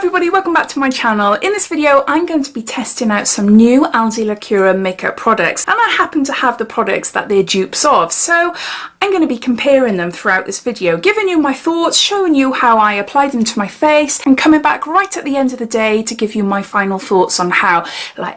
everybody, welcome back to my channel. In this video I'm going to be testing out some new Aldi Lacura makeup products, and I happen to have the products that they're dupes of, so I'm going to be comparing them throughout this video, giving you my thoughts, showing you how I applied them to my face, and coming back right at the end of the day to give you my final thoughts on how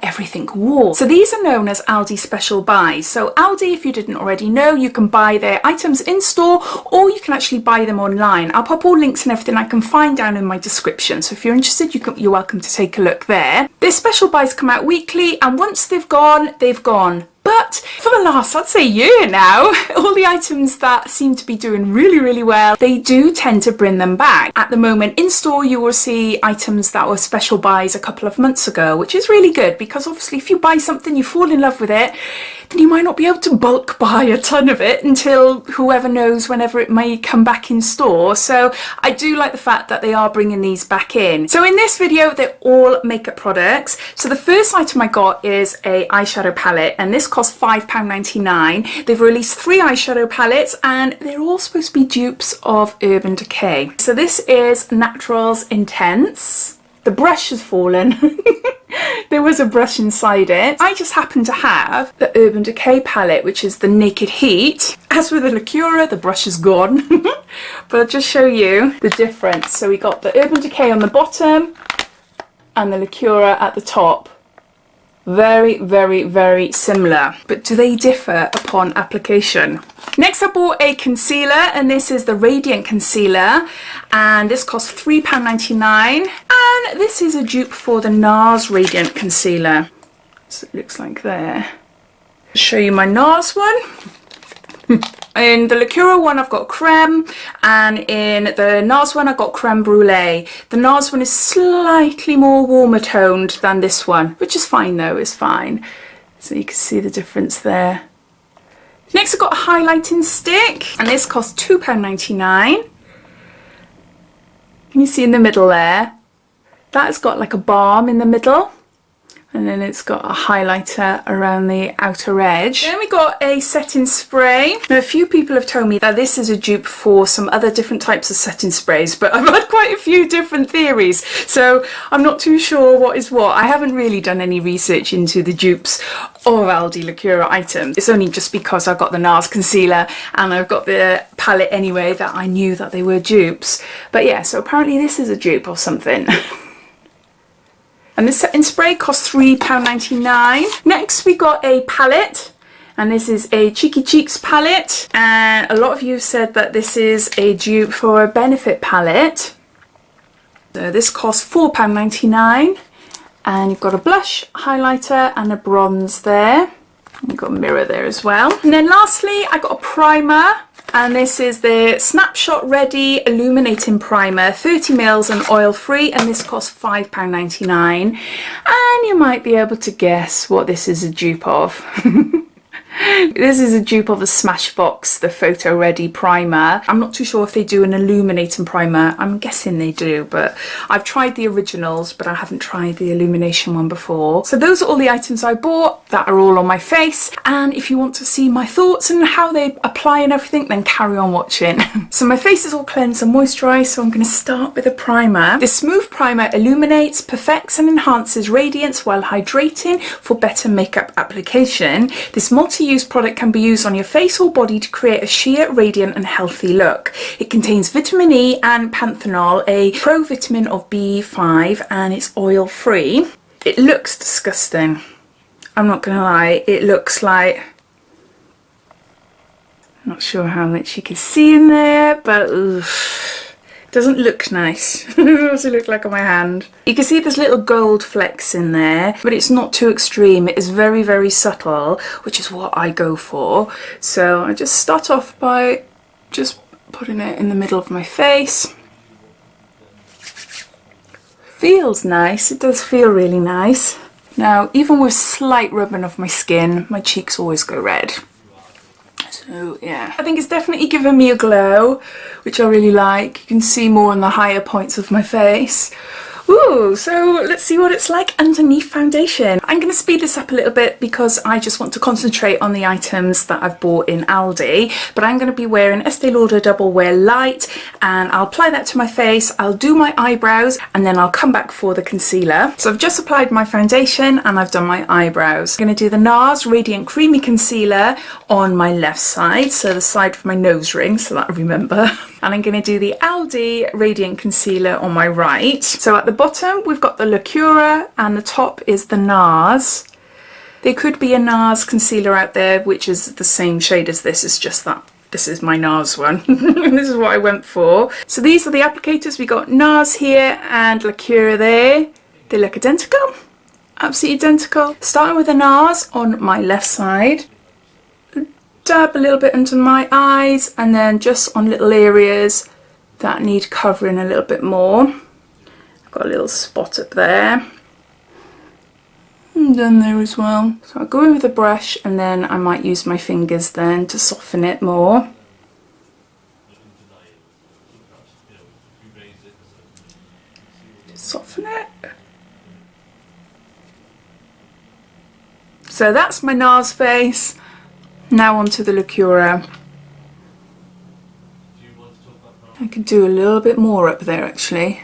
everything wore. So these are known as Aldi Special Buys. So Aldi, if you didn't already know, you can buy their items in store or you can actually buy them online. I'll pop all links and everything I can find down in my description, so if you're interested you're welcome to take a look there. Their special buys come out weekly, and once they've gone, they've gone. But for the last, I'd say, year now, all the items that seem to be doing really well, they do tend to bring them back. At the moment in store you will see items that were special buys a couple of months ago, which is really good because obviously if you buy something, you fall in love with it, then you might not be able to bulk buy a ton of it until whoever knows whenever it may come back in store. So I do like the fact that they are bringing these back in. So in this video they're all makeup products. So the first item I got is a eyeshadow palette, and this cost £5.99. They've released 3 eyeshadow palettes and they're all supposed to be dupes of Urban Decay. So this is Naturals Intense. The brush has fallen. There was a brush inside it. I just happen to have the Urban Decay palette, which is the Naked Heat. As with the Lacura, the brush is gone. But I'll just show you the difference. So we got the Urban Decay on the bottom and the Lacura at the top. Very similar, but do they differ upon application? Next I bought a concealer, and this is the Radiant Concealer, and this costs £3.99, and this is a dupe for the NARS Radiant Concealer. So it looks like there. I'll show you my NARS one. In the Lacura one I've got creme, and in the NARS one I've got creme brulee. The NARS one is slightly more warmer toned than this one, which is fine though, it's fine. So you can see the difference there. Next I've got a highlighting stick, and this costs £2.99. Can you see in the middle there? That has got like a balm in the middle. And then it's got a highlighter around the outer edge. Then we got a setting spray. Now a few people have told me that this is a dupe for some other different types of setting sprays, but I've had quite a few different theories, so I'm not too sure what is what. I haven't really done any research into the dupes of Aldi Lacura items. It's only just because I've got the NARS concealer and I've got the palette anyway that I knew that they were dupes. But yeah, so apparently this is a dupe of something. And this setting spray costs £3.99. Next we got a palette, and this is a Cheeky Cheeks palette, and a lot of you have said that this is a dupe for a Benefit palette. So this costs £4.99, and you've got a blush, highlighter and a bronze there. You've got a mirror there as well. And then lastly I got a primer, and this is the Snapshot Ready Illuminating Primer, 30ml and oil free, and this costs £5.99. And you might be able to guess what this is a dupe of. This is a dupe of the Smashbox, the Photo Ready Primer. I'm not too sure if they do an illuminating primer. I'm guessing they do, but I've tried the originals, but I haven't tried the illumination one before. So those are all the items I bought that are all on my face. And if you want to see my thoughts and how they apply and everything, then carry on watching. So my face is all cleansed and moisturised, so I'm going to start with a primer. This smooth primer illuminates, perfects and enhances radiance while hydrating for better makeup application. This multi-use product can be used on your face or body to create a sheer, radiant and healthy look. It contains vitamin E and panthenol, a pro-vitamin of B5, and it's oil free. It looks disgusting. I'm not gonna lie, it looks like, I'm not sure how much you can see in there, but ugh. Doesn't look nice. What does it look like on my hand? You can see there's little gold flecks in there, but it's not too extreme. It is very subtle, which is what I go for. So I just start off by just putting it in the middle of my face. Feels nice. It does feel really nice. Now, even with slight rubbing of my skin, my cheeks always go red. So yeah, I think it's definitely given me a glow, which I really like. You can see more on the higher points of my face. Ooh, so let's see what it's like underneath foundation. I'm going to speed this up a little bit because I just want to concentrate on the items that I've bought in Aldi. But I'm going to be wearing Estee Lauder Double Wear Light, and I'll apply that to my face. I'll do my eyebrows, and then I'll come back for the concealer. So I've just applied my foundation and I've done my eyebrows. I'm going to do the NARS Radiant Creamy Concealer on my left side, so the side of my nose ring, so that I remember. And I'm going to do the Aldi Radiant Concealer on my right. So at the bottom we've got the Lacura and the top is the NARS. There could be a NARS concealer out there which is the same shade as this, it's just that this is my NARS one. This is what I went for. So these are the applicators. We got NARS here and Lacura there. They look identical, absolutely identical. Starting with the NARS on my left side. Dab a little bit under my eyes and then just on little areas that need covering a little bit more. I've got a little spot up there and done there as well. So I'll go in with a brush and then I might use my fingers then to soften it more. Just soften it. So that's my NARS face. Now onto the Lacura. I could do a little bit more up there actually.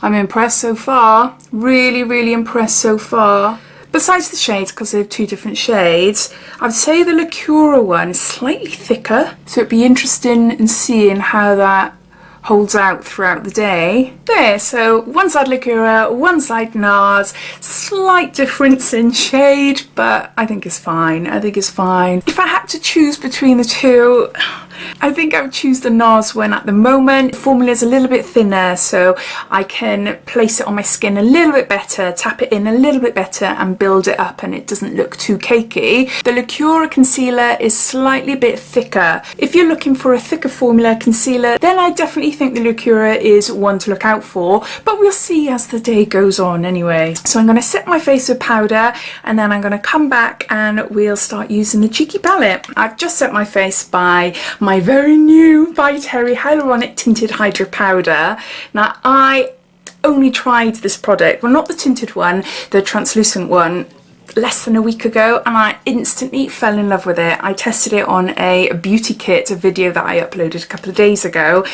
I'm impressed so far. Really, really impressed so far. Besides the shades, because they're two different shades, I'd say the Lacura one is slightly thicker. So it'd be interesting in seeing how that holds out throughout the day. There, so one side Lacura, one side NARS. Slight difference in shade, but I think it's fine. I think it's fine. If I had to choose between the two, I think I would choose the NARS one at the moment. The formula is a little bit thinner, so I can place it on my skin a little bit better, tap it in a little bit better and build it up and it doesn't look too cakey. The Lacura concealer is slightly bit thicker. If you're looking for a thicker formula concealer, then I definitely think the Lacura is one to look out for, but we'll see as the day goes on anyway. So I'm going to set my face with powder and then I'm going to come back and we'll start using the cheeky palette. I've just set my face by my very new By Terry Hyaluronic Tinted Hydra Powder. Now I only tried this product, well not the tinted one, the translucent one, less than a week ago and I instantly fell in love with it. I tested it on a beauty kit, a video that I uploaded a couple of days ago,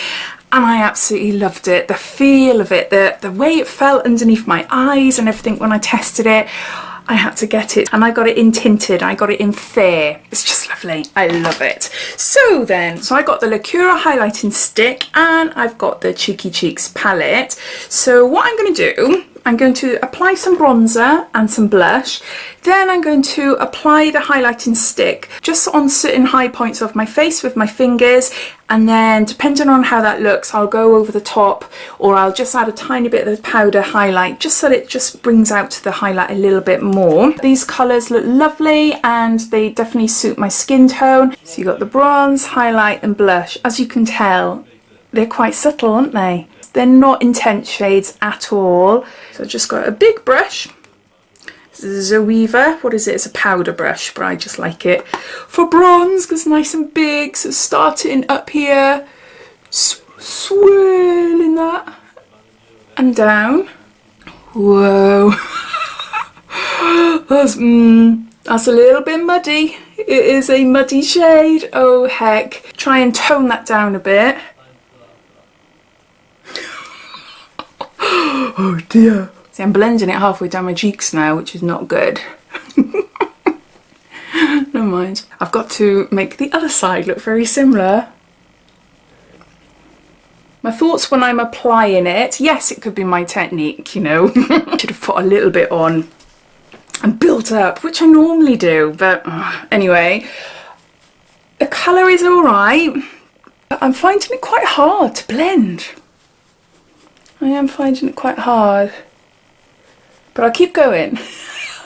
and I absolutely loved it. The feel of it, the way it felt underneath my eyes and everything when I tested it. I had to get it and I got it in tinted, I got it in fair. It's just lovely, I love it. So I got the Lacura highlighting stick and I've got the Cheeky Cheeks palette. So what I'm going to do, I'm going to apply some bronzer and some blush. Then I'm going to apply the highlighting stick just on certain high points of my face with my fingers, and then depending on how that looks I'll go over the top or I'll just add a tiny bit of the powder highlight just so that it just brings out the highlight a little bit more. These colours look lovely and they definitely suit my skin tone. So you got the bronze, highlight and blush. As you can tell, they're quite subtle, aren't they? They're not intense shades at all. So I've just got a big brush. This is a Zoeva. What is it? It's a powder brush, but I just like it for bronze because it's nice and big. So starting up here, swirling that and down. Whoa. That's a little bit muddy. It is a muddy shade. Oh heck. Try and tone that down a bit. Oh dear. See, I'm blending it halfway down my cheeks now, which is not good. Never mind. I've got to make the other side look very similar. My thoughts when I'm applying it, yes, it could be my technique, you know. Should have put a little bit on and built up, which I normally do, but anyway. The colour is alright, but I'm finding it quite hard to blend. I am finding it quite hard, but I'll keep going.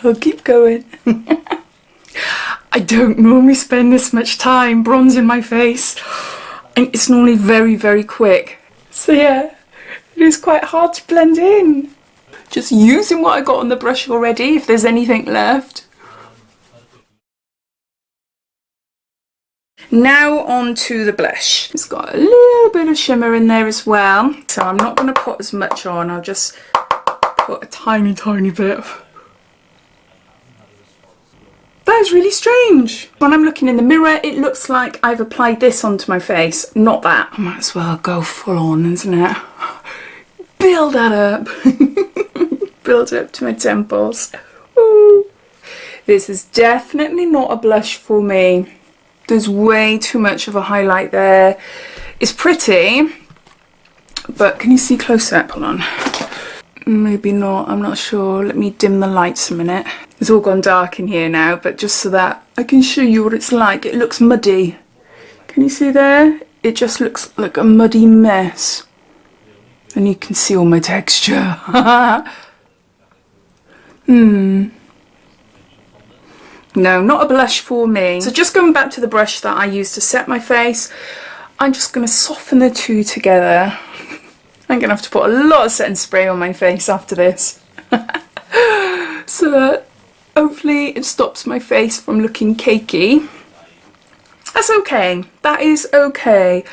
I'll keep going. I don't normally spend this much time bronzing my face, and it's normally very, very quick. So yeah, it is quite hard to blend in. Just using what I got on the brush already, if there's anything left. Now on to the blush. It's got a little bit of shimmer in there as well, so I'm not going to put as much on. I'll just put a tiny, tiny bit. That is really strange. When I'm looking in the mirror, it looks like I've applied this onto my face, not that. I might as well go full on, isn't it? Build that up. Build it up to my temples. Ooh. This is definitely not a blush for me. There's way too much of a highlight there. It's pretty, but can you see close up? Hold on. Maybe not, I'm not sure. Let me dim the lights a minute. It's all gone dark in here now, but just so that I can show you what it's like. It looks muddy. Can you see there? It just looks like a muddy mess. And you can see all my texture. No, not a blush for me. So just going back to the brush that I used to set my face, I'm just going to soften the two together. I'm going to have to put a lot of setting spray on my face after this. So that hopefully it stops my face from looking cakey. That's okay. That is okay.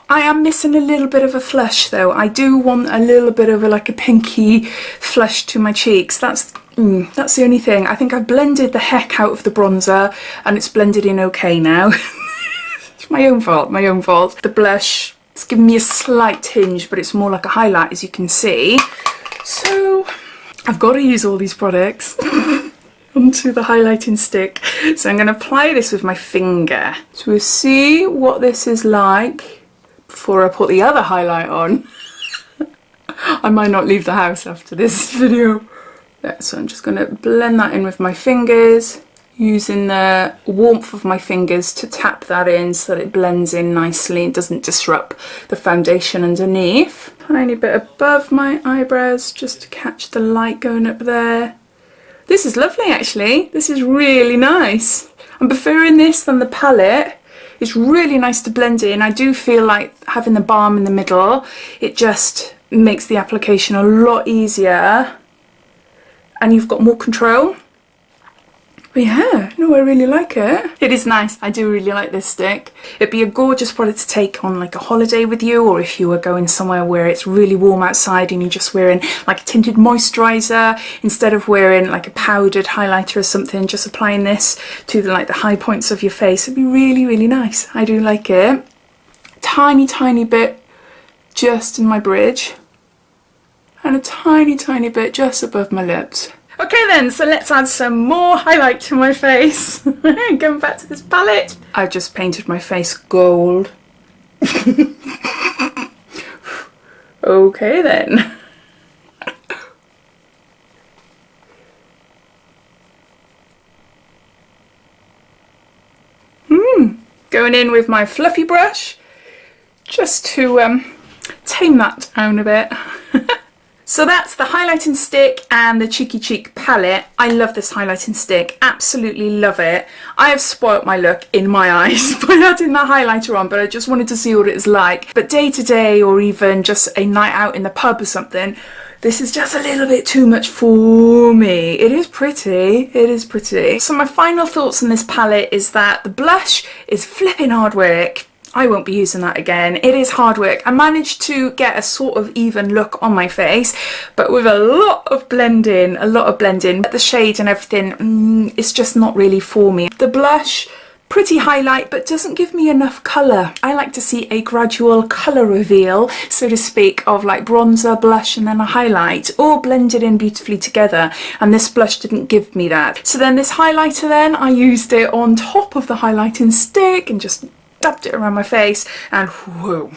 I am missing a little bit of a flush though. I do want a little bit of like a pinky flush to my cheeks. That's the only thing. I think I've blended the heck out of the bronzer and it's blended in okay now. It's my own fault, my own fault. The blush, it's giving me a slight tinge, but it's more like a highlight, as you can see. So I've got to use all these products onto the highlighting stick. So I'm going to apply this with my finger. So we'll see what this is like before I put the other highlight on. I might not leave the house after this video. Yeah, so I'm just going to blend that in with my fingers, using the warmth of my fingers to tap that in so that it blends in nicely and doesn't disrupt the foundation underneath. Tiny bit above my eyebrows just to catch the light going up there. This is lovely actually. This is really nice. I'm preferring this than the palette. It's really nice to blend in. I do feel like having the balm in the middle, it just makes the application a lot easier and you've got more control. But yeah, no, I really like it. It is nice. I do really like this stick. It'd be a gorgeous product to take on like a holiday with you, or if you were going somewhere where it's really warm outside and you're just wearing like a tinted moisturiser instead of wearing like a powdered highlighter or something, just applying this to the high points of your face. It'd be really, really nice. I do like it. Tiny, tiny bit just in my bridge and a tiny, tiny bit just above my lips. Okay then, so let's add some more highlight to my face. Going back to this palette. I've just painted my face gold. Okay then. Going in with my fluffy brush, just to tame that down a bit. So that's the highlighting stick and the Cheeky Cheek palette. I love this highlighting stick, absolutely love it. I have spoilt my look in my eyes by adding that highlighter on, but I just wanted to see what it's like. But day to day, or even just a night out in the pub or something, this is just a little bit too much for me. It is pretty, it is pretty. So my final thoughts on this palette is that the blush is flipping hard work. I won't be using that again. It is hard work. I managed to get a sort of even look on my face, but with a lot of blending, the shade and everything, it's just not really for me. The blush, pretty highlight, but doesn't give me enough colour. I like to see a gradual colour reveal, so to speak, of like bronzer, blush, and then a highlight, all blended in beautifully together, and this blush didn't give me that. So then this highlighter then, I used it on top of the highlighting stick and just dabbed it around my face, and whoa,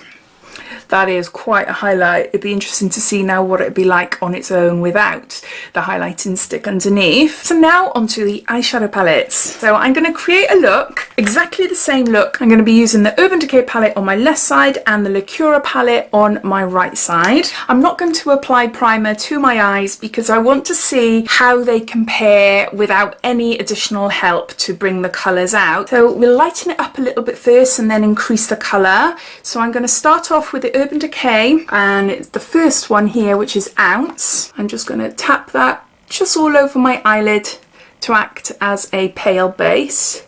that is quite a highlight. It'd be interesting to see now what it'd be like on its own without the highlighting stick underneath. So now onto the eyeshadow palettes. So I'm going to create a look, exactly the same look. I'm going to be using the Urban Decay palette on my left side and the Lacura palette on my right side. I'm not going to apply primer to my eyes because I want to see how they compare without any additional help to bring the colours out. So we'll lighten it up a little bit first and then increase the colour. So I'm going to start off with the Urban Decay, and it's the first one here, which is Ounce. I'm just going to tap that just all over my eyelid to act as a pale base.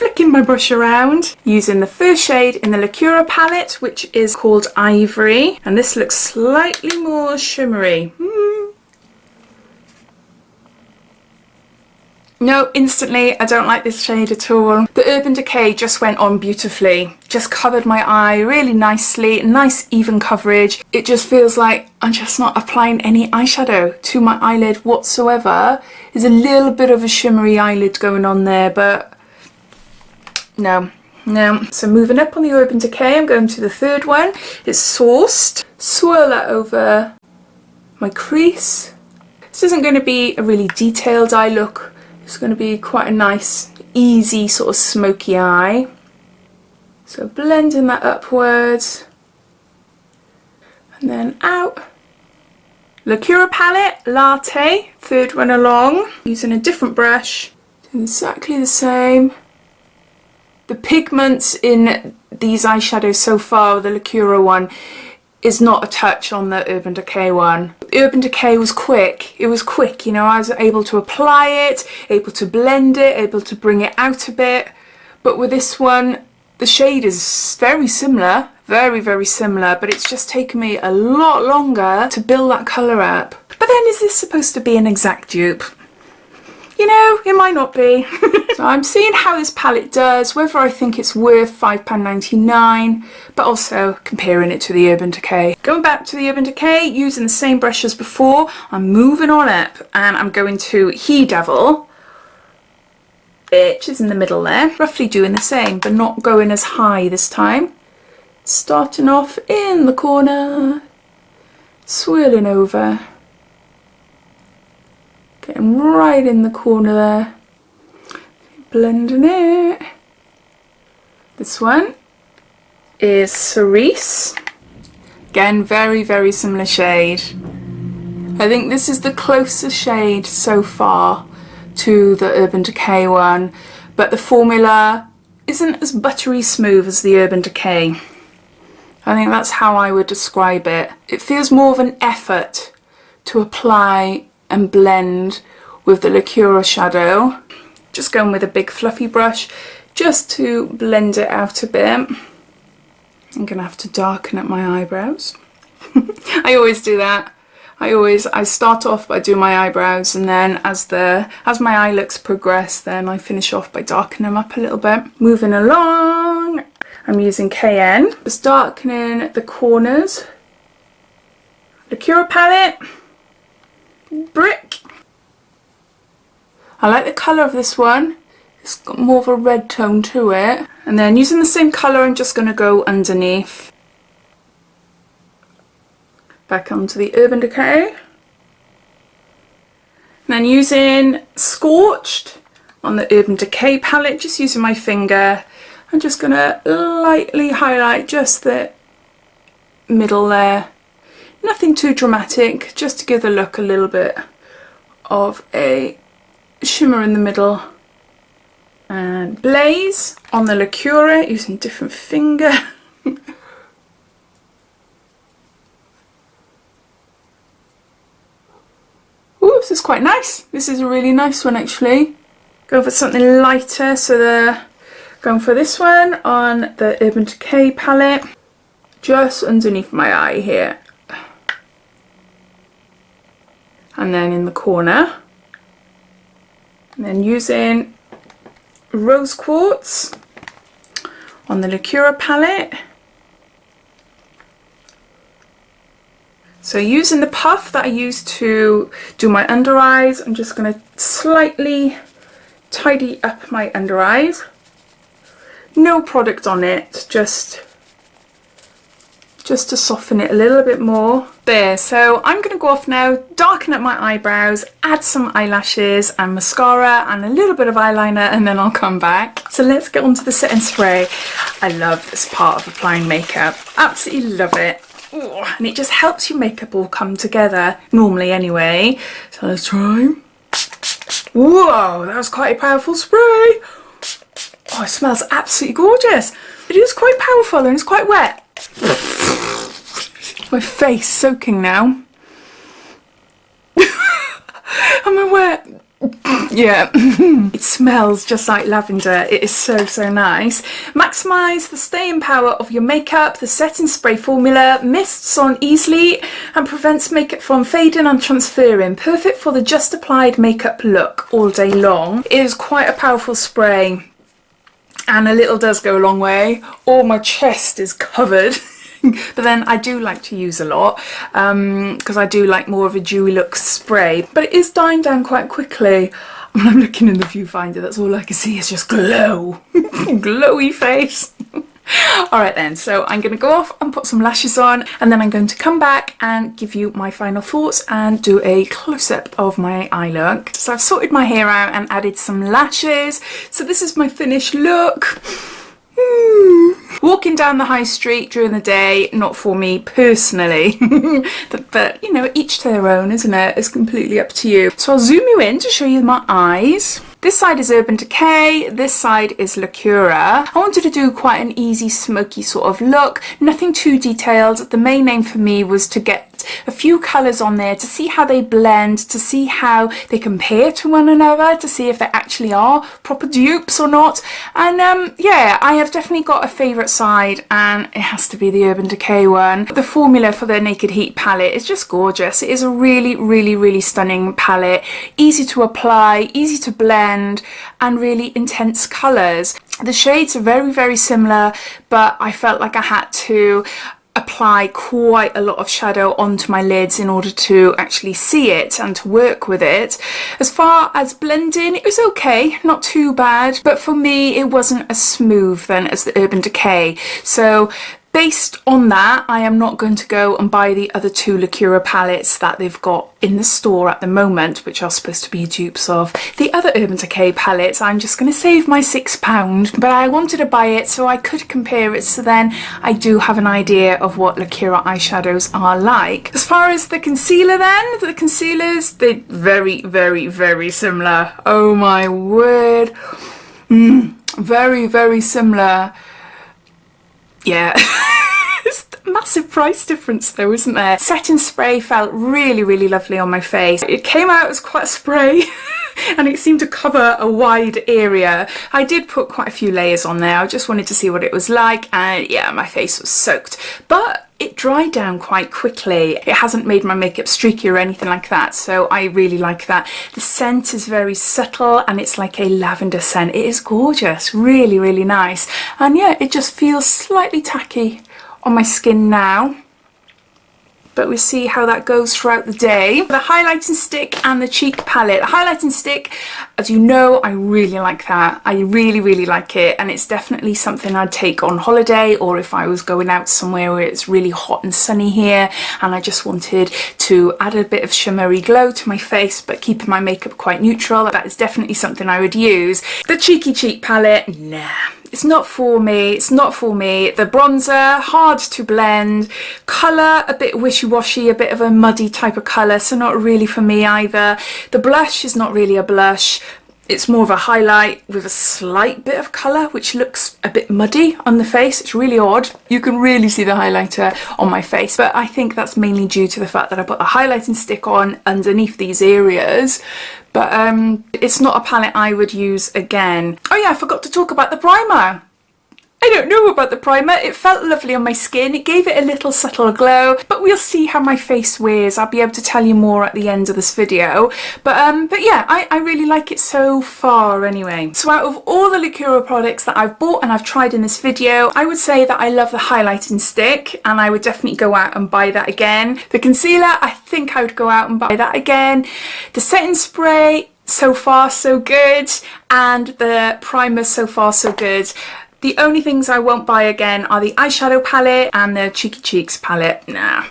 flicking my brush around, using the first shade in the Lacura palette, which is called Ivory, and this looks slightly more shimmery. No, instantly, I don't like this shade at all. The Urban Decay just went on beautifully. Just covered my eye really nicely, nice even coverage. It just feels like I'm just not applying any eyeshadow to my eyelid whatsoever. There's a little bit of a shimmery eyelid going on there, but no. So moving up on the Urban Decay, I'm going to the third one. It's Sourced. Swirl that over my crease. This isn't going to be a really detailed eye look. It's going to be quite a nice, easy sort of smoky eye. So blending that upwards and then out. Lacura palette, Latte, third one along, using a different brush, doing exactly the same. The pigments in these eyeshadows so far, the Lacura one, is not a touch on the Urban Decay one. Urban Decay was quick. It was quick, you know, I was able to apply it, able to blend it, able to bring it out a bit. But with this one, the shade is very similar, very similar, but it's just taken me a lot longer to build that colour up. But then is this supposed to be an exact dupe? You know, it might not be. So I'm seeing how this palette does, whether I think it's worth £5.99, but also comparing it to the Urban Decay. Going back to the Urban Decay, using the same brush as before, I'm moving on up and I'm going to He Devil, which is in the middle there. Roughly doing the same, but not going as high this time. Starting off in the corner, swirling over. Getting right in the corner there, blending it. This one is Cerise. Again, very similar shade. I think this is the closest shade so far to the Urban Decay one, but the formula isn't as buttery smooth as the Urban Decay. I think that's how I would describe it. It feels more of an effort to apply and blend with the Lacura shadow. Just going with a big fluffy brush just to blend it out a bit. I'm gonna have to darken up my eyebrows. I always do that. I start off by doing my eyebrows, and then as my eye looks progress, then I finish off by darkening them up a little bit. Moving along, I'm using KN, just darkening the corners. Lacura palette, Brick. I like the colour of this one. It's got more of a red tone to it. And then using the same colour, I'm just going to go underneath. Back onto the Urban Decay. And then using Scorched on the Urban Decay palette, just using my finger, I'm just going to lightly highlight just the middle there. Nothing too dramatic, just to give the look a little bit of a shimmer in the middle. And Blaze on the Lacura, using different finger. Ooh, this is quite nice. This is a really nice one actually. Going for something lighter, so going for this one on the Urban Decay palette, just underneath my eye here. And then in the corner, and then using Rose Quartz on the Lacura palette. So using the puff that I used to do my under eyes, I'm just going to slightly tidy up my under eyes. No product on it, just to soften it a little bit more. There, so I'm going to go off now, darken up my eyebrows, add some eyelashes and mascara and a little bit of eyeliner, and then I'll come back. So let's get on to the setting spray. I love this part of applying makeup, absolutely love it. Ooh, and it just helps your makeup all come together, normally anyway. So let's try. Whoa, that was quite a powerful spray. Oh, it smells absolutely gorgeous. It is quite powerful and it's quite wet. My face soaking now. Am I wet? Yeah, it smells just like lavender. It is so, so nice. Maximise the staying power of your makeup. The setting spray formula mists on easily and prevents makeup from fading and transferring. Perfect for the just applied makeup look all day long. It is quite a powerful spray, and a little does go a long way. All my chest is covered. But then I do like to use a lot because I do like more of a dewy look spray, but it is dying down quite quickly. When I'm looking in the viewfinder, that's all I can see is just glow. Glowy face. Alright then, so I'm going to go off and put some lashes on, and then I'm going to come back and give you my final thoughts and do a close-up of my eye look. So I've sorted my hair out and added some lashes. So this is my finished look. Walking down the high street during the day, not for me personally, but you know, each to their own, isn't it? It's completely up to you. So I'll zoom you in to show you my eyes. This side is Urban Decay, this side is Lacura. I wanted to do quite an easy smoky sort of look, nothing too detailed. The main aim for me was to get a few colours on there to see how they blend, to see how they compare to one another, to see if they actually are proper dupes or not. And yeah, I have definitely got a favourite side, and it has to be the Urban Decay one. The formula for the Naked Heat palette is just gorgeous. It is a really, really, really stunning palette. Easy to apply, easy to blend, and really intense colours. The shades are very, very similar, but I felt like I had to apply quite a lot of shadow onto my lids in order to actually see it and to work with it. As far as blending, it was okay, not too bad, but for me it wasn't as smooth then as the Urban Decay. So based on that, I am not going to go and buy the other two Lacura palettes that they've got in the store at the moment, which are supposed to be dupes of the other Urban Decay palettes. I'm just going to save my £6, but I wanted to buy it so I could compare it, so then I do have an idea of what Lacura eyeshadows are like. As far as the concealer then, the concealers, they're very, very, very similar. Oh my word. Very, very similar. Yeah. It's a massive price difference though, isn't there? Setting spray felt really, really lovely on my face. It came out as quite a spray and it seemed to cover a wide area. I did put quite a few layers on there. I just wanted to see what it was like, and yeah, my face was soaked. But it dried down quite quickly. It hasn't made my makeup streaky or anything like that, so I really like that. The scent is very subtle and it's like a lavender scent. It is gorgeous, really, really nice. And yeah, it just feels slightly tacky on my skin now, but we'll see how that goes throughout the day. The highlighting stick and the cheek palette. The highlighting stick, as you know, I really like that. I really, really like it, and it's definitely something I'd take on holiday, or if I was going out somewhere where it's really hot and sunny here and I just wanted to add a bit of shimmery glow to my face but keeping my makeup quite neutral. That is definitely something I would use. The cheeky cheek palette, nah. It's not for me, it's not for me. The bronzer, hard to blend. Colour, a bit wishy-washy, a bit of a muddy type of colour, so not really for me either. The blush is not really a blush. It's more of a highlight with a slight bit of colour, which looks a bit muddy on the face. It's really odd. You can really see the highlighter on my face, but I think that's mainly due to the fact that I put a highlighting stick on underneath these areas. But it's not a palette I would use again. Oh yeah, I forgot to talk about the primer. I don't know about the primer. It felt lovely on my skin. It gave it a little subtle glow, but we'll see how my face wears. I'll be able to tell you more at the end of this video. But yeah, I really like it so far anyway. So out of all the Lacura products that I've bought and I've tried in this video, I would say that I love the highlighting stick, and I would definitely go out and buy that again. The concealer, I think I would go out and buy that again. The setting spray, so far so good, and the primer, so far so good. The only things I won't buy again are the eyeshadow palette and the Cheeky Cheeks palette. Nah,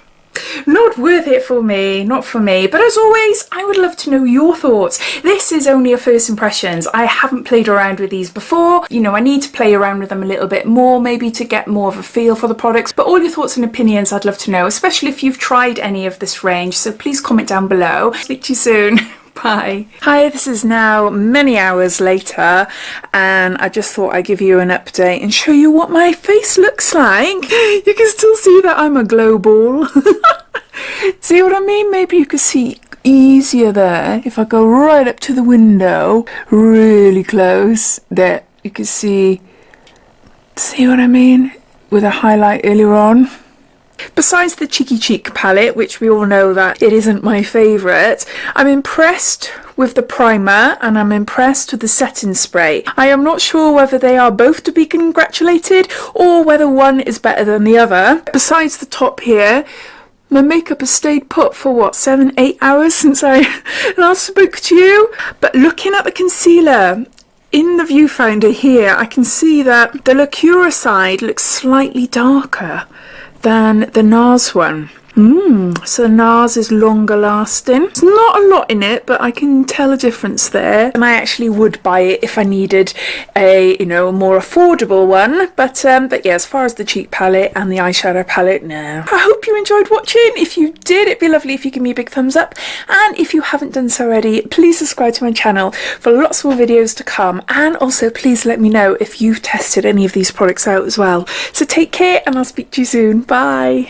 not worth it for me, not for me. But as always, I would love to know your thoughts. This is only a first impressions. I haven't played around with these before. You know, I need to play around with them a little bit more, maybe to get more of a feel for the products. But all your thoughts and opinions I'd love to know, especially if you've tried any of this range. So please comment down below. Speak to you soon. Bye. Hi, this is now many hours later, and I just thought I'd give you an update and show you what my face looks like. You can still see that I'm a glow ball. See what I mean? Maybe you could see easier there if I go right up to the window, really close. There, you can see what I mean? With a highlight earlier on. Besides the Cheeky Cheek palette, which we all know that it isn't my favourite, I'm impressed with the primer and I'm impressed with the setting spray. I am not sure whether they are both to be congratulated or whether one is better than the other. Besides the top here, my makeup has stayed put for what, 7-8 hours since I last spoke to you? But looking at the concealer, in the viewfinder here, I can see that the Lacura side looks slightly darker than the NARS one. So NARS is longer lasting. There's not a lot in it, but I can tell a difference there. And I actually would buy it if I needed a, you know, more affordable one. But yeah, as far as the cheek palette and the eyeshadow palette, no. I hope you enjoyed watching. If you did, it'd be lovely if you give me a big thumbs up. And if you haven't done so already, please subscribe to my channel for lots more videos to come. And also, please let me know if you've tested any of these products out as well. So take care, and I'll speak to you soon. Bye.